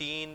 3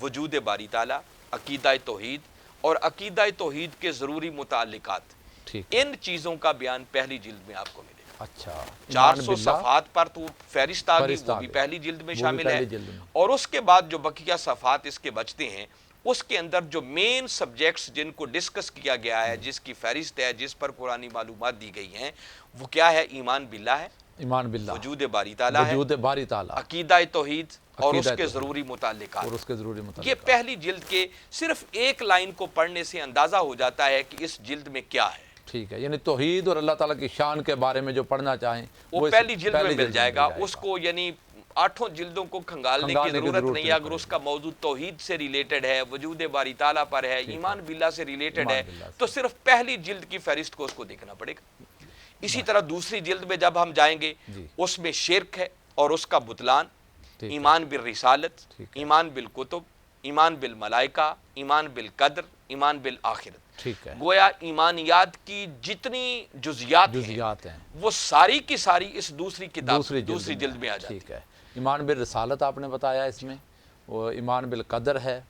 وجود باری تعالیٰ، عقیدہ توحید اور عقیدہ توحید کے ضروری متعلقات، ٹھیک، ان چیزوں کا بیان پہلی جلد میں آپ کو ملے گا۔ اچھا، 400 صفحات پر تو فہرست آ گئی، فہرست وہ آ بھی گئی، پہلی جلد میں وہ بھی شامل ہے، پہلی جلد میں۔ اور اس کے بعد جو بقیہ صفحات اس کے بچتے ہیں، اس کے اندر جو مین سبجیکٹس جن کو ڈسکس کیا گیا ہے، جس کی فہرست ہے، جس پر قرآنی معلومات دی گئی ہیں، وہ کیا ہے؟ ایمان باللہ ہے، ایمان باللہ، وجود باری تعالیٰ ہے، وجود باری تعالیٰ، عقیدہ توحید اور اس عقیدہ کے توحید ضروری متعلقات۔ اور اس کے ضروری یہ متعلقات۔ پہلی جلد کے صرف ایک لائن کو پڑھنے سے اندازہ ہو جاتا ہے کہ اس جلد میں کیا ہے۔ ٹھیک ہے، یعنی توحید اور اللہ تعالیٰ کی شان کے بارے میں جو پڑھنا چاہیں وہ اس پہلی جلد میں مل جائے گا، اس گا۔ کو یعنی 8 جلدوں کو کھنگالنے کی کھنگالنے کی ضرورت ضرورت نہیں ہے۔ نہیں اگر اس کا موضوع توحید سے ریلیٹڈ ہے، وجود باری تعالیٰ پر ہے، ایمان باللہ سے ریلیٹڈ ایمان ہے، باللہ سے۔ تو صرف پہلی جلد کی فہرست کو اس کو دیکھنا پڑے گا۔ اسی طرح دوسری جلد میں جب ہم جائیں گے، جی، اس میں شرک ہے اور اس کا بطلان، ٹھیک ہے، ایمان بالرسالت، ٹھیک ہے، ایمان بالکتب، ایمان بالملائکہ، ایمان بالقدر، ایمان بالآخرت۔ ٹھیک ہے، گویا ایمانیات کی جتنی جزیات ہیں، جزیات ہیں، وہ ساری کی ساری اس دوسری کتاب دوسری جلد میں آ جاتی ٹھیک ہے۔ ایمان بالرسالت آپ نے بتایا، اس میں وہ ایمان بالقدر ہے،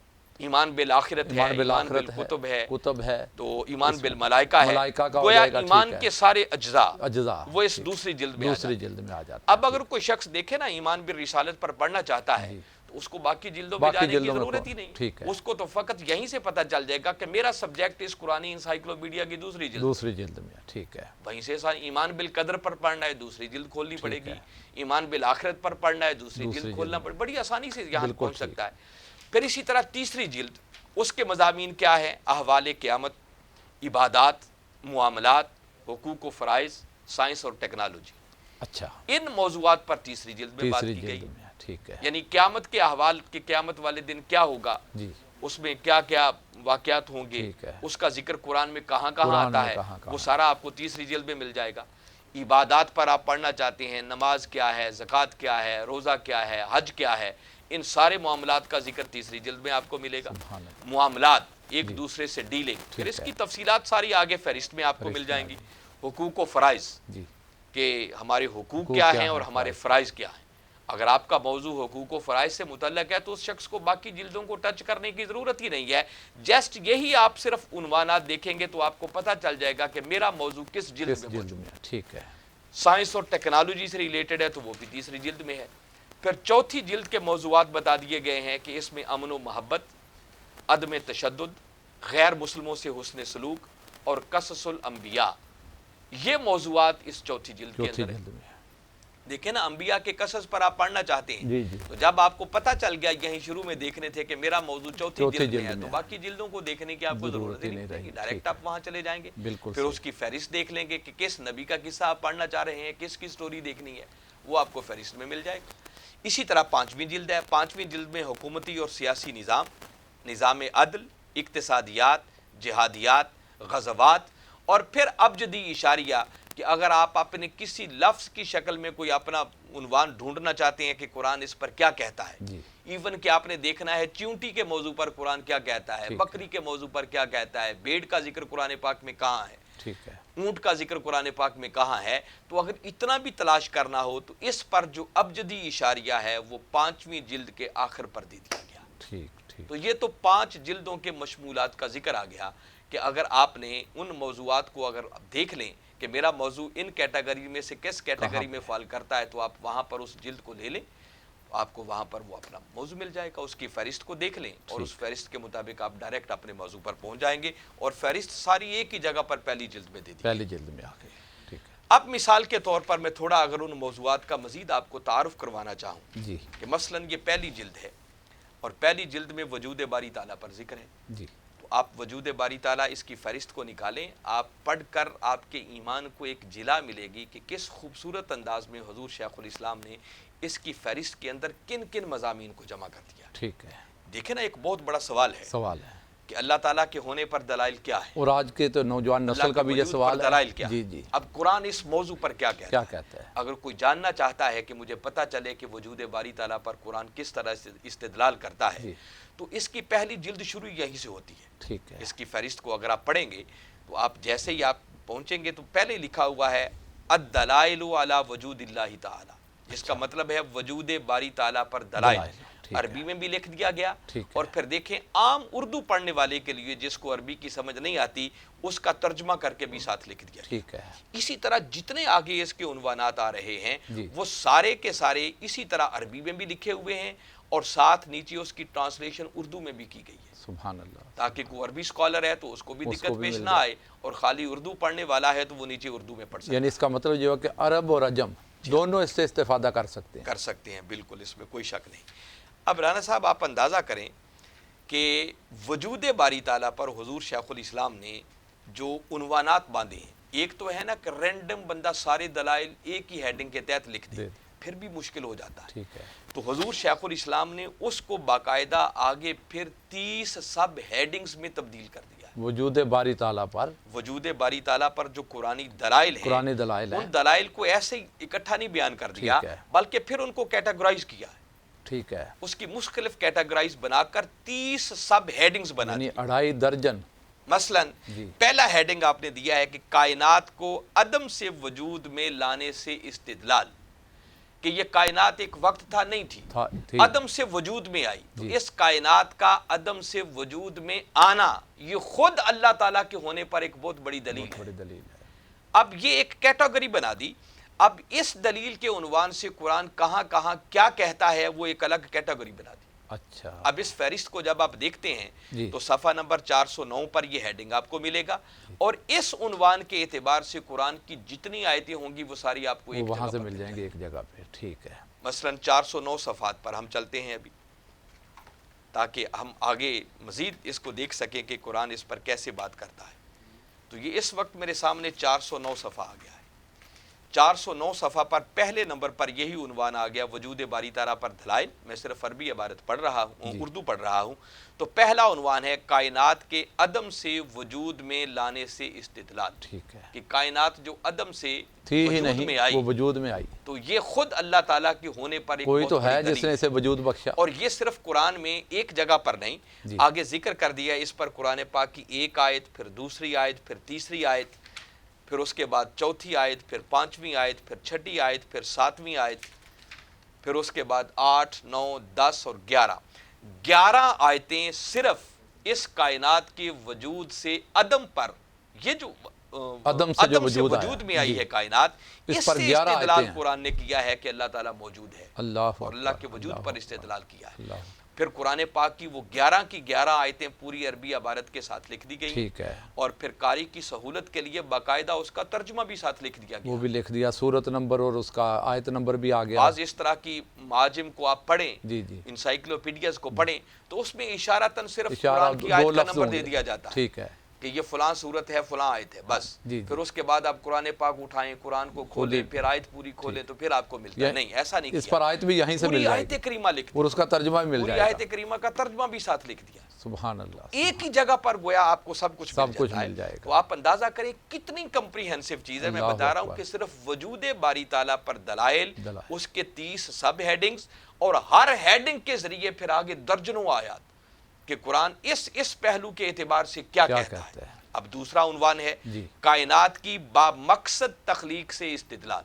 ایمان بالآخرت ہے، ایمان ایمان بالآخرت بالکتب ہے، کتب ہے، تو ایمان بالملائکہ ہے۔ ملائکہ کا ہو گویا جائے گا، ایمان ٹھیک ہے، کے سارے اجزاء اجزاء وہ اس ٹھیک، دوسری جلد میں آ جاتے دوسری ہیں۔ جلد میں آ جاتا اب اگر کوئی شخص دیکھے نا ایمان بالرسالت پر پڑھنا چاہتا ہے، تو اس کو باقی جلدوں میں باقی جانے کی جلدوں میں ضرورت ہی نہیں، ٹھیک ہے، اس کو تو فقط یہیں سے پتہ چل جائے گا کہ میرا سبجیکٹ اس قرآنی انسائکلوپیڈیا کی دوسری جلد، دوسری جلد میں، ٹھیک ہے، وہیں سے ایمان بالقدر پر پڑھنا ہے، دوسری جلد کھولنی پڑے گی، ایمان بالآخرت پر پڑھنا ہے، دوسری جلد کھولنا پڑے، بڑی آسانی سے یہاں بالکل پہنچ سکتا ہے۔ پھر اسی طرح تیسری جلد، اس کے مضامین کیا ہے؟ احوال قیامت، عبادات، معاملات، حقوق و فرائض، سائنس اور ٹیکنالوجی، اچھا، ان موضوعات پر تیسری جلد میں بات تیسری کی جلد گئی، میں، ٹھیک ہے، یعنی قیامت کے احوال، کہ قیامت والے دن کیا ہوگا، جی، اس میں کیا کیا واقعات ہوں گے، ٹھیک ہے، اس کا ذکر قرآن میں کہاں کہاں قرآن آتا میں ہے، کہاں کہاں وہ سارا آپ کو تیسری جلد میں مل جائے گا۔ عبادات پر آپ پڑھنا چاہتے ہیں، نماز کیا ہے، زکوٰۃ کیا ہے، روزہ کیا ہے، حج کیا ہے، ان سارے معاملات کا ذکر تیسری جلد میں آپ کو ملے گا۔ سبحان اللہ، معاملات، ایک دوسرے سے ڈیلنگ، پھر اس ہے، کی تفصیلات ساری آگے فہرست میں آپ کو مل جائیں گی۔ حقوق و فرائض، جی، کہ ہمارے حقوق کیا ہیں اور ہمارے فرائض کیا ہیں۔ اگر آپ کا موضوع حقوق و فرائض سے متعلق ہے تو اس شخص کو باقی جلدوں کو ٹچ کرنے کی ضرورت ہی نہیں ہے، جسٹ یہی آپ صرف عنوانات دیکھیں گے تو آپ کو پتہ چل جائے گا کہ میرا موضوع کس جلد کس میں جلد موجود ہے۔ میں، ٹھیک ہے، سائنس اور ٹیکنالوجی سے ریلیٹڈ ہے تو وہ بھی تیسری جلد میں ہے۔ پھر چوتھی جلد کے موضوعات بتا دیے گئے ہیں کہ اس میں امن و محبت، عدم تشدد، غیر مسلموں سے حسن سلوک اور قصص الانبیاء، یہ موضوعات اس چوتھی جلد کے چوتھی اندر ہیں۔ جلد میں، دیکھیں نا، انبیاء کے قصص پر آپ پڑھنا چاہتے ہیں، جی جی، تو جب آپ کو پتہ چل گیا، یہیں شروع میں دیکھنے تھے کہ میرا موضوع چوتھی جلد میں ہے، تو باقی جلدوں کو دیکھنے کی آپ کو ضرورت ہی نہیں رہے، ڈائریکٹ آپ وہاں چلے جائیں گے، بالکل پھر اس کی فہرست دیکھ لیں گے کہ کس نبی کا قصہ آپ پڑھنا چاہ رہے ہیں، کس کی سٹوری دیکھنی ہے، وہ آپ کو فہرست میں مل جائے گا۔ اسی طرح پانچویں جلد ہے، پانچویں جلد میں حکومتی اور سیاسی نظام، نظام عدل، اقتصادیات، جہادیات، غزوات، اور پھر ابجدی اشاریہ، کہ اگر آپ اپنے کسی لفظ کی شکل میں کوئی اپنا عنوان ڈھونڈنا چاہتے ہیں کہ قرآن اس پر کیا کہتا ہے، جی، ایون کہ آپ نے دیکھنا ہے چیونٹی کے موضوع پر قرآن کیا کہتا ہے، بکری کے موضوع پر کیا کہتا ہے، بھیڑ کا ذکر قرآن پاک میں کہاں ہے، ٹھیک ہے، اونٹ کا ذکر قرآن پاک میں کہاں ہے، تو اگر اتنا بھی تلاش کرنا ہو تو اس پر جو ابجدی اشاریہ ہے وہ پانچویں جلد کے آخر پر دے دیا گیا۔ ٹھیک ٹھیک، تو یہ تو 5 جلدوں کے مشمولات کا ذکر آ گیا کہ اگر آپ نے ان موضوعات کو اگر دیکھ لیں کہ میرا موضوع ان کیٹیگری میں سے کس کیٹیگری میں فال کرتا ہے، تو آپ وہاں پر اس جلد کو لے لیں، آپ کو وہاں پر وہ اپنا موضوع مل جائے گا، اس کی فہرست کو دیکھ لیں اور اس فہرست کے مطابق آپ ڈائریکٹ اپنے موضوع پر پہنچ جائیں گے، اور فہرست ساری ایک ہی جگہ پر پہلی جلد میں دے دی۔ پہلی جلد میں آ گئی، ٹھیک ہے، اب مثال کے طور پر میں تھوڑا اگر ان موضوعات کا مزید آپ کو تعارف کروانا چاہوں جی کہ مثلاً یہ پہلی جلد ہے، اور پہلی جلد میں وجود باری تعالیٰ پر ذکر ہے، جی، تو آپ وجود باری تعالیٰ اس کی فہرست کو نکالیں، آپ پڑھ کر آپ کے ایمان کو ایک جلا ملے گی کہ کس خوبصورت انداز میں حضور شیخ الاسلام نے اس کی فہرست کے اندر کن کن مضامین کو جمع کر دیا۔ ٹھیک ہے، دیکھیں نا، ایک بہت بڑا سوال ہے سوال ہے، کہ اللہ تعالیٰ کے ہونے پر دلائل کیا ہے، اور آج کے تو نوجوان نسل اللہ کا کے بھی یہ وجود سوال پر ہے، دلائل کیا جی ہے۔ جی، اب قرآن اس موضوع پر کیا کہتا کیا ہے؟ کہتا ہے، اگر کوئی جاننا چاہتا ہے کہ مجھے پتہ چلے کہ وجود باری تعالیٰ پر قرآن کس طرح سے استدلال کرتا ہے، جی، تو اس کی پہلی جلد شروع یہیں سے ہوتی ہے۔ ٹھیک ہے، اس کی فہرست کو اگر آپ پڑھیں گے تو آپ جیسے ہی آپ پہنچیں گے تو پہلے لکھا ہوا ہے الدلائل علی وجود اللہ تعالی، جس کا مطلب ہے وجود باری تعالیٰ پر دلائل، عربی میں بھی لکھ دیا گیا، ٹھیک ہے۔ اور پھر دیکھیں عام اردو پڑھنے والے کے لیے جس کو عربی کی سمجھ نہیں آتی اس کا ترجمہ کر کے بھی ساتھ لکھ دیا گیا۔ ٹھیک ہے اسی طرح جتنے آگے اس کے عنوانات آ رہے ہیں جی۔ وہ سارے کے سارے اسی طرح عربی میں بھی لکھے ہوئے ہیں، اور ساتھ نیچے اس کی ٹرانسلیشن اردو میں بھی کی گئی ہے، سبحان اللہ۔ تاکہ کوئی عربی اسکالر ہے تو اس کو بھی اس کو دقت بھی پیش مل نہ جائے۔ آئے، اور خالی اردو پڑھنے والا ہے تو وہ نیچے اردو میں پڑھ سکتا یعنی اس کا مطلب یہ ہو کہ عرب اور عجم دونوں اس سے استفادہ کر سکتے ہیں۔ کر سکتے ہیں، بالکل، اس میں کوئی شک نہیں۔ اب رانا صاحب آپ اندازہ کریں کہ وجود باری تعالیٰ پر حضور شیخ الاسلام نے جو عنوانات باندھے ہیں، ایک تو ہے نا کہ رینڈم بندہ سارے دلائل ایک ہی ہیڈنگ کے تحت لکھ دے، پھر بھی مشکل ہو جاتا ہے۔ ٹھیک ہے۔ تو حضور شیخ الاسلام نے اس کو باقاعدہ آگے پھر 30 سب ہیڈنگز میں تبدیل کر دیا ہے۔ وجود باری تعالیٰ پر، وجود باری تعالیٰ پر جو قرآنی دلائل ہیں، قرآنی دلائل ہیں، ان دلائل کو ایسے ہی اکٹھا نہیں بیان کر دیا، ٹھیک ہے۔ بلکہ پھر ان کو کیٹاگرائز کیا ہے، ٹھیک ہے، اس کی مختلف کیٹاگرائز بنا کر 30 سب ہیڈنگز بنا دی۔ یعنی 2.5 درجن۔ مثلا جی۔ پہلا ہیڈنگ آپ نے دیا ہے کہ کائنات کو عدم سے وجود میں لانے سے استدلال، کہ یہ کائنات ایک وقت تھا نہیں تھی، تھی۔ عدم سے وجود میں آئی، تو جی۔ اس کائنات کا عدم سے وجود میں آنا یہ خود اللہ تعالیٰ کے ہونے پر ایک بہت بڑی دلیل بہت ہے۔ بڑی دلیل ہے۔ اب یہ ایک کیٹیگری بنا دی، اب اس دلیل کے عنوان سے قرآن کہاں کہاں کیا کہتا ہے وہ ایک الگ کیٹیگری بنا دی۔ اچھا۔ اب اس فہرست کو جب آپ دیکھتے ہیں جی۔ تو صفحہ نمبر 409 پر یہ ہیڈنگ آپ کو ملے گا، اور اس عنوان کے اعتبار سے قرآن کی جتنی آیتیں ہوں گی وہ ساری آپ کو وہ ایک وہاں جگہ سے پر مل مل جائیں گے ایک جگہ پہ۔ ٹھیک ہے۔ مثلا 409 صفحات پر ہم چلتے ہیں ابھی، تاکہ ہم آگے مزید اس کو دیکھ سکیں کہ قرآن اس پر کیسے بات کرتا ہے۔ تو یہ اس وقت میرے سامنے 409 صفحہ آ گیا ہے۔ 409 صفحہ پر پہلے نمبر پر یہی عنوان آ گیا، وجود باری تعالیٰ پر دلائل۔ میں صرف عربی عبارت پڑھ رہا ہوں، اردو پڑھ رہا ہوں۔ تو پہلا عنوان ہے کائنات کے عدم سے وجود میں لانے سے استدلال، ٹھیک ہے۔ کہ کائنات جو عدم سے تھی ہی وجود میں نہیں، آئی، وہ وجود میں آئی۔ تو یہ خود اللہ تعالیٰ کے ہونے پر ایک کوئی بہت تو ہے بڑی جس نے دلیل اسے وجود بخشا۔ اور یہ صرف قرآن میں ایک جگہ پر نہیں، جی۔ آگے ذکر کر دیا اس پر قرآن پاک کی ایک آیت، پھر دوسری آیت، پھر تیسری آیت، پھر اس کے بعد چوتھی آیت، پھر 5ویں آیت، پھر 6ٹھی آیت، پھر 7ویں آیت، پھر اس کے بعد 8، 9، 10 اور 11 آیتیں صرف اس کائنات کے وجود سے عدم پر، یہ جو عدم سے جو عدم وجود آیا، وجود میں آئی جی، ہے کائنات، اس اس پر سے 11 استدلال آیتیں ہیں۔ قرآن نے کیا ہے کہ اللہ تعالیٰ موجود ہے، اللہ اور اللہ کے اکبر، وجود اللہ پر اکبر، استدلال کیا ہے۔ اللہ۔ پھر قرآن پاک کی وہ 11 کی 11 آیتیں پوری عربی عبارت کے ساتھ لکھ دی گئی، ٹھیک ہے۔ اور پھر قاری کی سہولت کے لیے باقاعدہ اس کا ترجمہ بھی ساتھ لکھ دیا وہ گیا۔ بھی لکھ دیا، سورت نمبر اور اس کا آیت نمبر بھی آ گیا۔ بعض اس طرح کی معاجم کو آپ پڑھیں، جی جی، انسائکلوپیڈیاز کو پڑھیں، تو اس میں اشارتاً صرف اشارہ قرآن کی 2 آیت کا لفظ نمبر ہوں دے گے۔ دیا جاتا ہے ٹھیک ہے۔ کہ یہ فلاں صورت ہے، فلاں آیت ہے، بس۔ جی پھر اس کے بعد آپ قرآن پاک اٹھائیں، قرآن کو کھولیں، پھر آیت پوری کھولیں تو پھر آپ کو ملتا ہے۔ نہیں، ایسا نہیں اس کیا، پر آیت بھی یہیں سے مل پوری جائے آیت گی کریمہ لکھ دی، اور اس کا ترجمہ بھی مل پوری جائے گا۔ آیت کریمہ کا ترجمہ بھی ساتھ لکھ دیا۔ سبحان اللہ۔ ایک ہی جگہ پر گویا آپ کو سب کچھ سب کچھ مل مل جائے گا۔ تو آپ اندازہ کریں کتنی کمپریہنسو چیز ہے۔ میں اللہ بتا رہا ہوں اکبر۔ کہ صرف وجود باری تعالیٰ پر دلائل، دلائل۔ اس کے 30 سب ہیڈنگز، اور ہر ہیڈنگ کے ذریعے پھر آگے درجنوں آیات کہ قرآن اس پہلو کے اعتبار سے کیا کہتا ہے۔ اب دوسرا عنوان ہے جی۔ کائنات کی با مقصد تخلیق سے استدلال،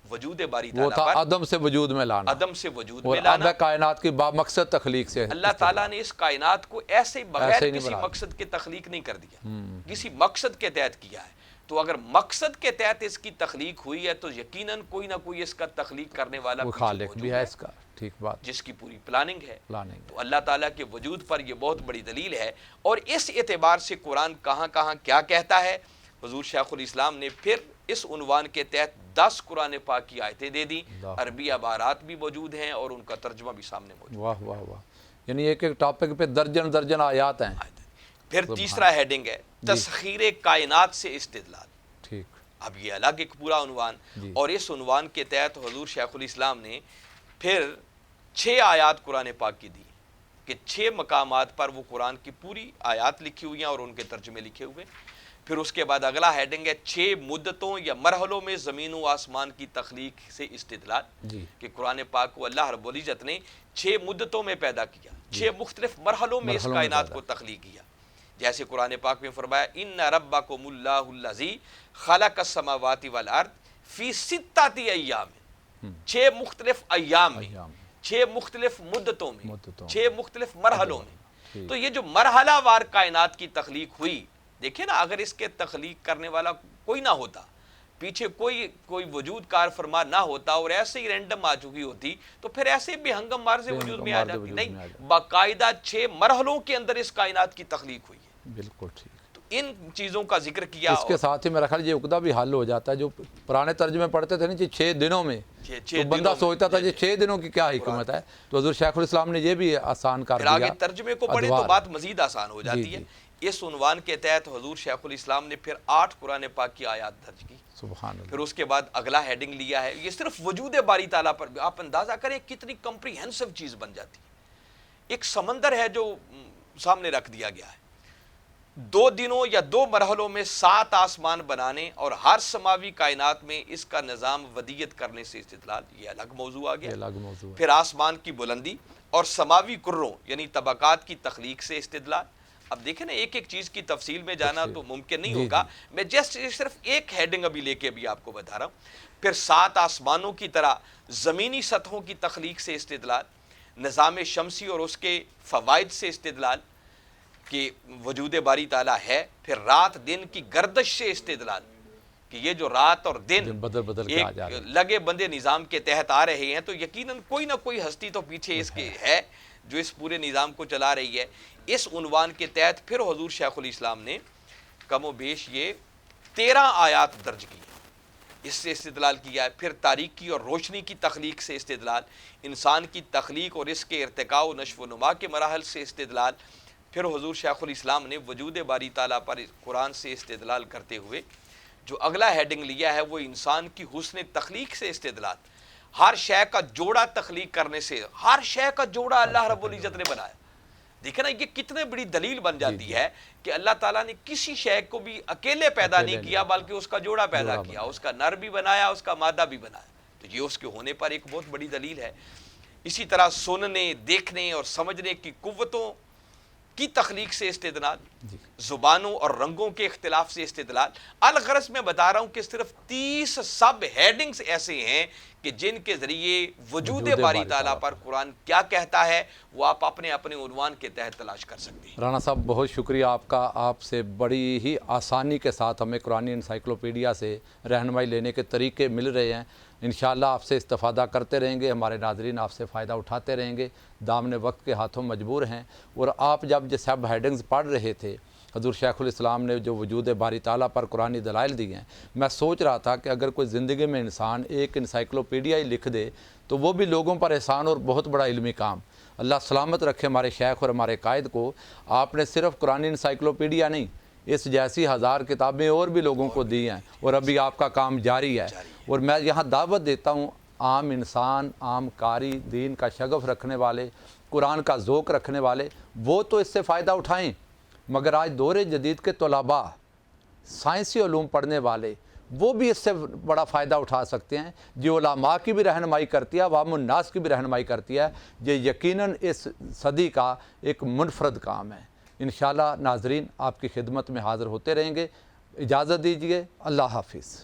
وجود باری وہ تعالیٰ تھا پر عدم سے وجود میں لانا، عدم سے وجود اور میں اب لانا۔ ہے کائنات کی بامقصد تخلیق سے۔ اللہ تعالیٰ نے اس کائنات کو ایسے بغیر ایسے ہی نہیں کسی بنا مقصد کے تخلیق نہیں کر دیا، کسی مقصد کے تحت کیا ہے۔ تو اگر مقصد کے تحت اس کی تخلیق ہوئی ہے تو یقیناً کوئی نہ کوئی اس کا تخلیق کرنے والا وہ پیچھے خالق موجود بھی ہے اس کا، ٹھیک بات، جس کی پوری پلاننگ ہے۔ پلاننگ۔ تو اللہ تعالیٰ کے وجود پر یہ بہت بڑی دلیل ہے، اور اس اعتبار سے قرآن کہاں کہاں کیا کہتا ہے۔ حضور شیخ الاسلام نے پھر اس عنوان کے تحت 10 قرآن پاک کی آیتیں دے دیں، عربی عبارات بھی موجود ہیں اور ان کا ترجمہ بھی سامنے موجود ہے۔ واہ واہ واہ، یعنی ایک ایک ٹاپک پہ درجن درجن آیات ہیں۔ پھر تیسرا ہیڈنگ ہے تسخیر کائنات سے استدلال۔ ٹھیک۔ اب یہ الگ ایک پورا عنوان، اور اس عنوان کے تحت حضور شیخ الاسلام نے پھر 6 آیات قرآن پاک کی دی کہ 6 مقامات پر وہ قرآن کی پوری آیات لکھی ہوئی ہیں اور ان کے ترجمے لکھے ہوئے۔ پھر اس کے بعد اگلا ہیڈنگ ہے 6 مدتوں یا مرحلوں میں زمین و آسمان کی تخلیق سے استدلال، کہ قرآن پاک کو اللہ رب العزت نے 6 مدتوں میں پیدا کیا، 6 مختلف مرحلوں میں اس کائنات کو تخلیق کیا۔ جیسے قرآن پاک میں فرمایا ان ربکم اللہ الذی خلق السماوات والارض فی 6 ایام، 6 مختلف ایام میں 6 مختلف مدتوں میں، 6 مختلف مرحلوں میں. ٹھیک. تو یہ جو مرحلہ وار کائنات کی تخلیق ہوئی، دیکھیں نا، اگر اس کے تخلیق کرنے والا کوئی نہ ہوتا، پیچھے کوئی وجود کار فرما نہ ہوتا اور ایسے ہی رینڈم آ چکی ہوتی، تو پھر ایسے بے ہنگم مارز وجود میں آ جاتی. نہیں، باقاعدہ 6 مرحلوں کے اندر اس کائنات کی تخلیق ہوئی ہے. بالکل ٹھیک. تو ان چیزوں کا ذکر کیا. اس کے ساتھ ہی میرا خیال یہ عقدہ بھی حل ہو جاتا ہے جو پرانے ترجمے پڑھتے تھے نا جی 6 دنوں میں، تو بندہ سوچتا تھا جی 6 دنوں کی کیا حکمت ہے، تو حضور شیخ الاسلام نے یہ بھی آسان کر دیا. پھر آگے ترجمے کو پڑھیں تو بات مزید آسان ہو جاتی ہے. اس عنوان کے تحت حضور شیخ الاسلام نے پھر 8 قرآن پاک کی آیات درج کی. سبحان اللہ. پھر اس کے بعد اگلا ہیڈنگ لیا ہے. یہ صرف وجود باری تعالیٰ پر آپ اندازہ کریں کتنی کمپریہنسو چیز بن جاتی ہے. ایک سمندر ہے جو سامنے رکھ دیا گیا ہے. 2 دنوں یا 2 مرحلوں میں 7 آسمان بنانے اور ہر سماوی کائنات میں اس کا نظام ودیت کرنے سے استدلال، یہ الگ موضوع آ گیا. الگ موضوع ہے. پھر آسمان کی بلندی اور سماوی کروں یعنی طبقات کی تخلیق سے استدلال. اب دیکھیں نا، ایک ایک چیز کی تفصیل میں جانا تو ممکن نہیں ہوگا. میں صرف ایک ہیڈنگ ابھی لے کے بھی آپ کو بتا رہا ہوں. پھر 7 آسمانوں کی طرح زمینی سطحوں کی تخلیق سے استدلال، نظام شمسی اور اس کے فوائد سے استدلال کہ وجود باری تعالیٰ ہے. پھر رات دن کی گردش سے استدلال کہ یہ جو رات اور دن ایک لگے بندے نظام کے تحت آ رہے ہیں، تو یقیناً کوئی نہ کوئی ہستی تو پیچھے اس کے ہے جو اس پورے نظام کو چلا رہی ہے. اس عنوان کے تحت پھر حضور شیخ الاسلام نے کم و بیش یہ 13 آیات درج کی، اس سے استدلال کیا ہے. پھر تاریکی اور روشنی کی تخلیق سے استدلال، انسان کی تخلیق اور اس کے ارتقاء و نشو و نما کے مراحل سے استدلال. پھر حضور شیخ الاسلام نے وجود باری تعالیٰ پر قرآن سے استدلال کرتے ہوئے جو اگلا ہیڈنگ لیا ہے وہ انسان کی حسن تخلیق سے استدلال. ہر شے کا جوڑا تخلیق کرنے سے، ہر شے کا جوڑا اللہ رب العزت نے بنایا. دیکھیں نا، یہ کتنے بڑی دلیل بن جاتی ہے کہ اللہ تعالیٰ نے کسی شے کو بھی اکیلے پیدا نہیں کیا بلکہ اس کا جوڑا پیدا کیا، اس کا نر بھی بنایا، اس کا مادہ بھی بنایا. تو یہ اس کے ہونے پر ایک بہت بڑی دلیل ہے. اسی طرح سننے، دیکھنے اور سمجھنے کی قوتوں کی تخلیق سے استدلال، زبانوں اور رنگوں کے اختلاف سے استدلال. الغرض میں بتا رہا ہوں کہ صرف 30 سب ہیڈنگز ایسے ہیں کہ جن کے ذریعے وجود باری تعالیٰ پر قرآن کیا کہتا ہے وہ آپ اپنے عنوان کے تحت تلاش کر سکتے ہیں. رانا صاحب بہت شکریہ آپ کا. آپ سے بڑی ہی آسانی کے ساتھ ہمیں قرآنی انسائکلوپیڈیا سے رہنمائی لینے کے طریقے مل رہے ہیں. انشاءاللہ آپ سے استفادہ کرتے رہیں گے، ہمارے ناظرین آپ سے فائدہ اٹھاتے رہیں گے. دامن وقت کے ہاتھوں مجبور ہیں. اور آپ جب یہ سب ہیڈنگز پڑھ رہے تھے، حضور شیخ الاسلام نے جو وجود باری تعالیٰ پر قرآنی دلائل دیے ہیں، میں سوچ رہا تھا کہ اگر کوئی زندگی میں انسان ایک انسائکلوپیڈیا ہی لکھ دے تو وہ بھی لوگوں پر احسان اور بہت بڑا علمی کام. اللہ سلامت رکھے ہمارے شیخ اور ہمارے قائد کو. آپ نے صرف قرآنی انسائکلوپیڈیا نہیں، اس جیسی 1000 کتابیں اور بھی لوگوں کو دی ہیں، اور ابھی آپ کا کام جاری ہے. اور میں یہاں دعوت دیتا ہوں عام انسان، عام قاری، دین کا شغف رکھنے والے، قرآن کا ذوق رکھنے والے، وہ تو اس سے فائدہ اٹھائیں. مگر آج دور جدید کے طلباء، سائنسی علوم پڑھنے والے، وہ بھی اس سے بڑا فائدہ اٹھا سکتے ہیں. جو علماء کی بھی رہنمائی کرتی ہے، عوام الناس کی بھی رہنمائی کرتی ہے، یہ یقیناً اس صدی کا ایک منفرد کام ہے. انشاءاللہ ناظرین آپ کی خدمت میں حاضر ہوتے رہیں گے. اجازت دیجیے. اللہ حافظ.